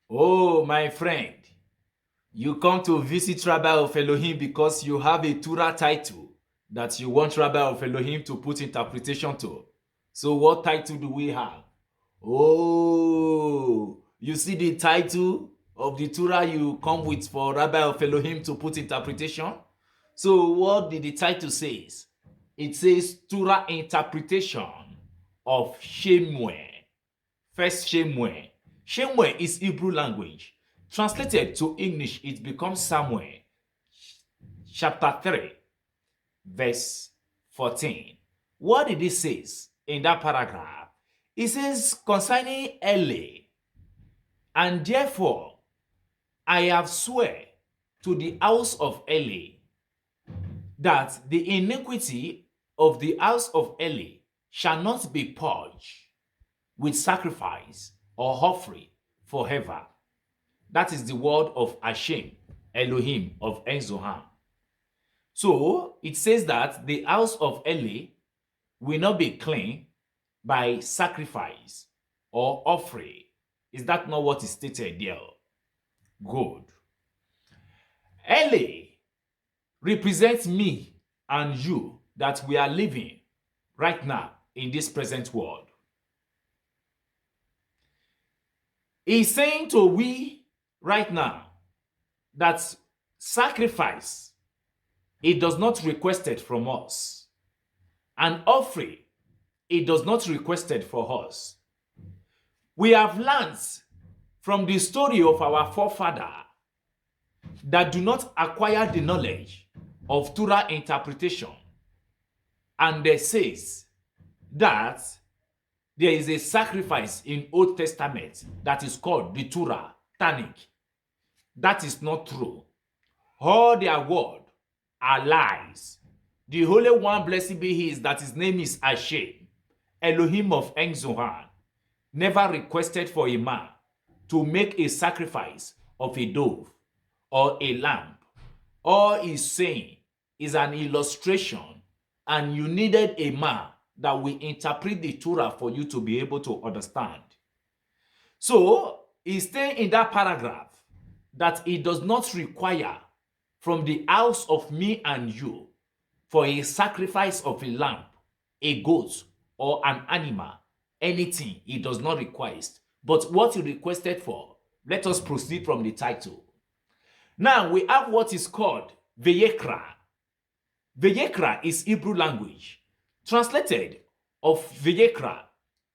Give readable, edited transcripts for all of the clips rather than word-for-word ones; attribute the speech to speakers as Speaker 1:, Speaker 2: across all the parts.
Speaker 1: Oh, my friend, you come to visit Rabbi of Elohim because you have a Torah title that you want Rabbi of Elohim to put interpretation to. So what title do we have? Oh, you see the title of the Torah you come with for Rabbi of Elohim to put interpretation? So what did the title says? It says Torah Interpretation of Shemwe. First Shemwe. Shemwe is Hebrew language. Translated to English, it becomes Samuel, chapter 3, verse 14. What did it say in that paragraph? It says concerning Eli, and therefore I have swear to the house of Eli that the iniquity of the house of Eli shall not be purged with sacrifice or offering forever. That is the word of Hashem, Elohim of Enzohan. So it says that the house of Eli will not be clean by sacrifice or offering. Is that not what is stated there? Good. Eli represents me and you that we are living right now in this present world. He's saying to we right now that sacrifice, it does not requested from us. An offering, it does not requested for us. We have learned from the story of our forefather that do not acquire the knowledge of Torah interpretation. And they says that there is a sacrifice in Old Testament that is called the Torah, Tanakh. That is not true. All their word are lies. The Holy One, blessed be He, that His name is Hashem, Elohim of Enzohan, never requested for a man to make a sacrifice of a dove or a lamb. All He's saying is an illustration, and you needed a man that will interpret the Torah for you to be able to understand. So, he's saying in that paragraph that it does not require from the house of me and you for a sacrifice of a lamb, a goat, or an animal, anything he does not request. But what he requested for, let us proceed from the title. Now we have what is called Vayekra. Vayekra is Hebrew language. Translated of Vayekra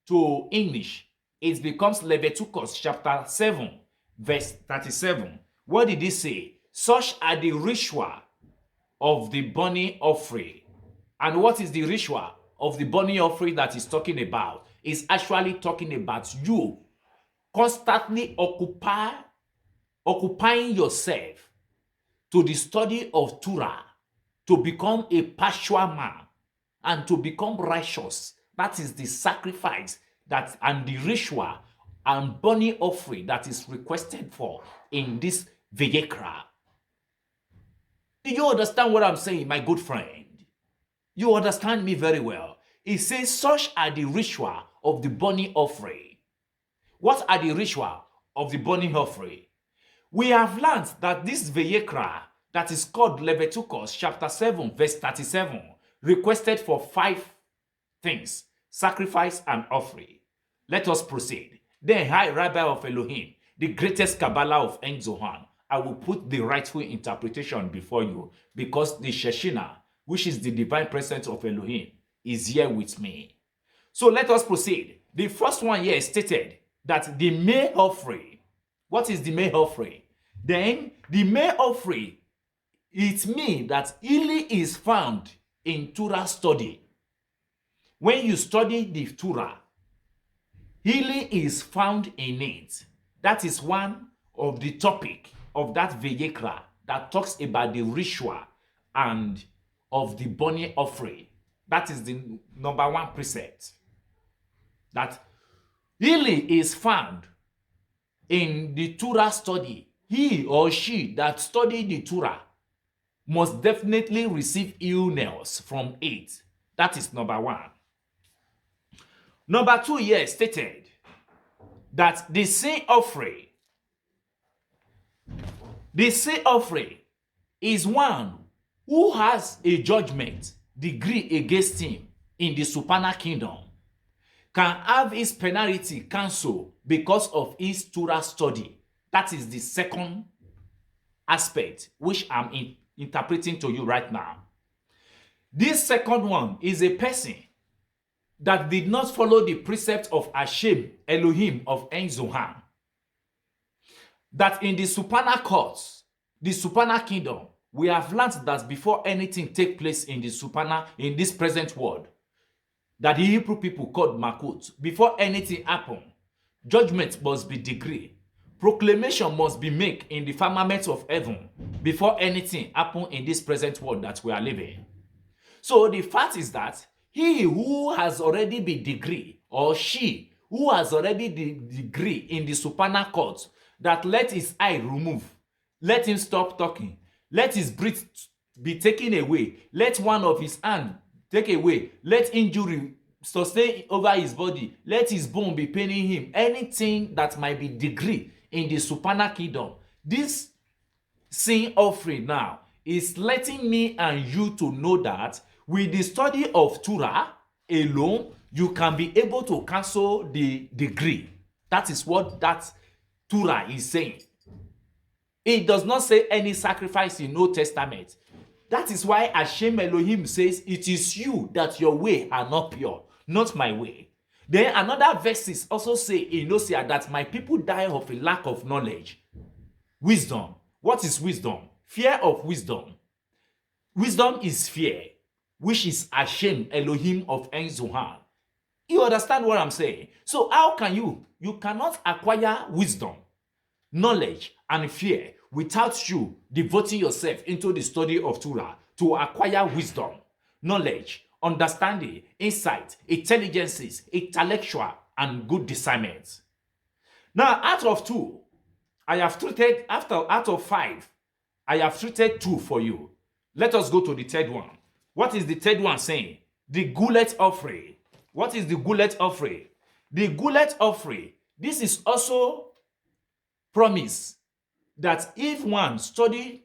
Speaker 1: to English, it becomes Leviticus chapter 7, verse 37. What did he say? Such are the ritual of the burning offering. And what is the ritual of the burning offering that he's talking about? Is actually talking about you constantly occupying yourself to the study of Torah, to become a partial man and to become righteous. That is the sacrifice that and the ritual and burning offering that is requested for in this Vayekra. Do you understand what I'm saying, my good friend? You understand me very well. It says, such are the ritual of the burning offering. What are the ritual of the burning offering? We have learned that this Vayekra that is called Leviticus chapter 7 verse 37 requested for 5 things: sacrifice and offering. Let us proceed. Then High Rabbi of Elohim, the greatest Kabbalah of Enzohan, I will put the rightful interpretation before you, because the Shekhinah, which is the divine presence of Elohim, is here with me. So let us proceed. The first one here is stated that the May offering. What is the May offering? Then the May offering, it means that healing is found in Torah study. When you study the Torah, healing is found in it. That is one of the topic of that Vayekra that talks about the ritual and of the burning offering. That is the number 1 precept. That healing is found in the Torah study. He or she that study the Torah must definitely receive illness from it. That is number 1. Number 2 here stated that the sin offering The sin offering is one who has a judgment degree against him in the supernal kingdom can have his penalty cancelled because of his Torah study. That is the second aspect which I'm interpreting to you right now. This second one is a person that did not follow the precept of Hashem Elohim of Ein Zohan. That in the supernal courts, the supernal kingdom, we have learned that before anything take place in the supernal, in this present world, that the Hebrew people called Makut, before anything happen, judgment must be decreed. Proclamation must be made in the firmament of heaven before anything happen in this present world that we are living. So the fact is that he who has already been decreed, or she who has already decreed in the supernal court, that let his eye remove, let him stop talking, let his breath be taken away, let one of his hand take away, let injury sustain over his body, let his bone be paining him, anything that might be decreed in the supernal kingdom. This sin offering now is letting me and you to know that with the study of Torah alone, you can be able to cancel the decree. That is what that Torah is saying. It does not say any sacrifice in Old Testament. That is why Hashem Elohim says, it is you that your way are not pure, not my way. Then another verses also say in Hosea that my people die of a lack of knowledge. Wisdom. What is wisdom? Fear of wisdom. Wisdom is fear, which is Hashem Elohim of Ein Zohan. You understand what I'm saying? So how can you? You cannot acquire wisdom, knowledge, and fear without you devoting yourself into the study of Torah to acquire wisdom, knowledge, understanding, insight, intelligences, intellectual, and good discernment. Now, out of two, I have treated, out of five, I have treated two for you. Let us go to the third one. What is the third one saying? The gullet offering. What is the gullet offering? The gullet offering, this is also promise that if one study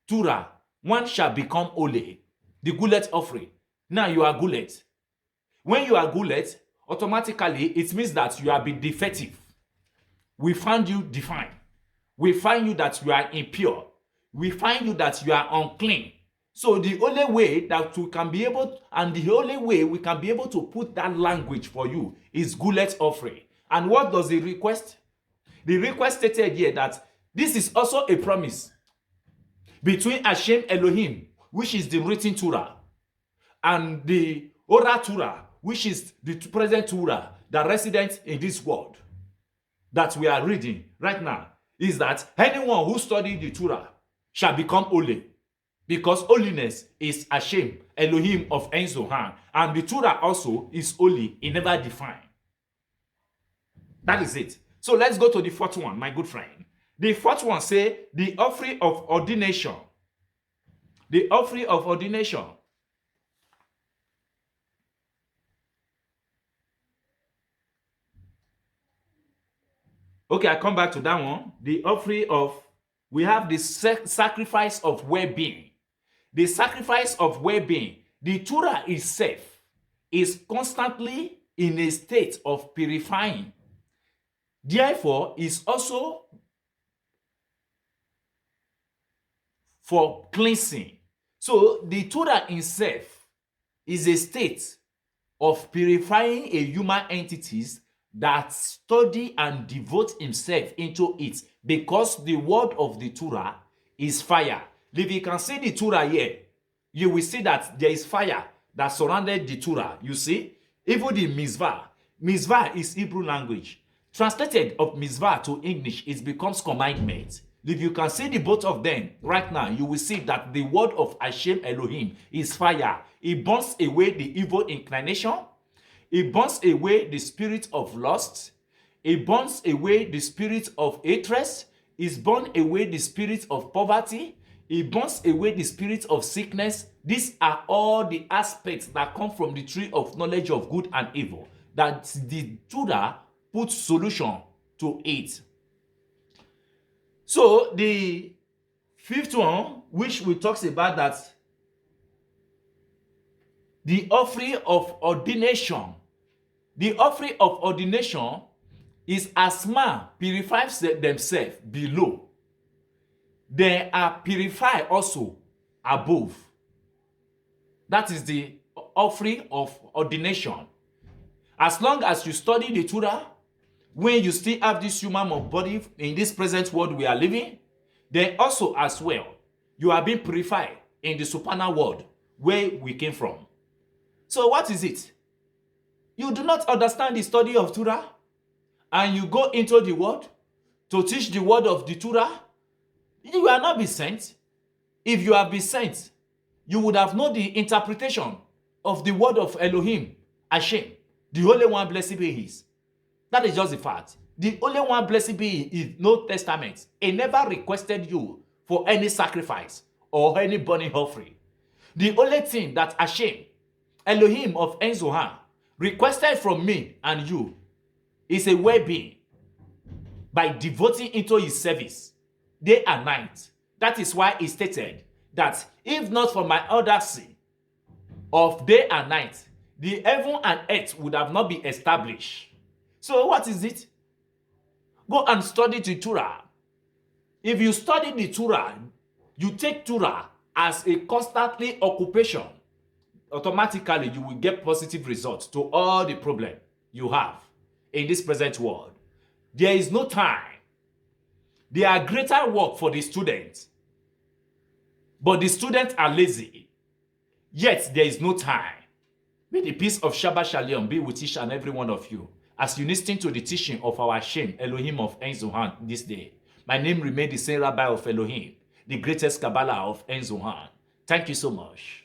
Speaker 1: Torah, one shall become holy. The gullet offering. Now you are gullet. When you are gullet, automatically it means that you have been defective. We find you defined. We find you that you are impure. We find you that you are unclean. So the only way that we can be able, and the only way we can be able to put that language for you is gullet offering. And what does the request? The request stated here that this is also a promise between Hashem Elohim, which is the written Torah, and the oral Torah, which is the present Torah that resident in this world that we are reading right now, is that anyone who studies the Torah shall become holy. Because holiness is Hashem, Elohim of Ein Zohan. And the Torah also is holy, it never defined. That is it. So let's go to the fourth one, my good friend. The fourth one say, the offering of ordination. The offering of ordination. Okay, I come back to that one. The offering of, we have the sacrifice of well-being. The sacrifice of well-being. The Torah itself is constantly in a state of purifying. Therefore, is also for cleansing. So the Torah itself is a state of purifying a human entities that study and devote himself into it, because the word of the Torah is fire. If you can see the Torah here, you will see that there is fire that surrounded the Torah. You see, even the Mizvah. Mizvah is Hebrew language. Translated of Mizvah to English, it becomes commandment. If you can see the both of them right now, you will see that the word of Hashem Elohim is fire. It burns away the evil inclination. It burns away the spirit of lust. It burns away the spirit of hatred. It burns away the spirit of poverty. It burns away the spirit of sickness. These are all the aspects that come from the tree of knowledge of good and evil, that the Torah puts solution to it. So the Fifth one, which we talks about that the offering of ordination. The offering of ordination is as man purifies themselves below, they are purified also above. That is the offering of ordination. As long as you study the Torah, when you still have this human body in this present world we are living, then also as well, you are being purified in the supernal world where we came from. So what is it? You do not understand the study of Torah, and you go into the world to teach the word of the Torah. You will not be sent. If you have been sent, you would have known the interpretation of the word of Elohim, Hashem, the Holy One, blessed be His. That is just the fact. The only one, blessed be in no testament. He never requested you for any sacrifice or any burning offering. The only thing that Hashem, Elohim of Enzohan, requested from me and you is a well-being by devoting into His service day and night. That is why He stated that if not for my audacy of day and night, the heaven and earth would have not been established. So what is it? Go and study the Torah. If you study the Torah, you take Torah as a constantly occupation, automatically you will get positive results to all the problem you have in this present world. There is no time. There are greater work for the students, but the students are lazy. Yet there is no time. May the peace of Shabbat Shalom be with each and every one of you as you listen to the teaching of our Hashem, Elohim of Enzohan this day. My name remains the same Rabbi of Elohim, the greatest Kabbalah of Enzohan. Thank you so much.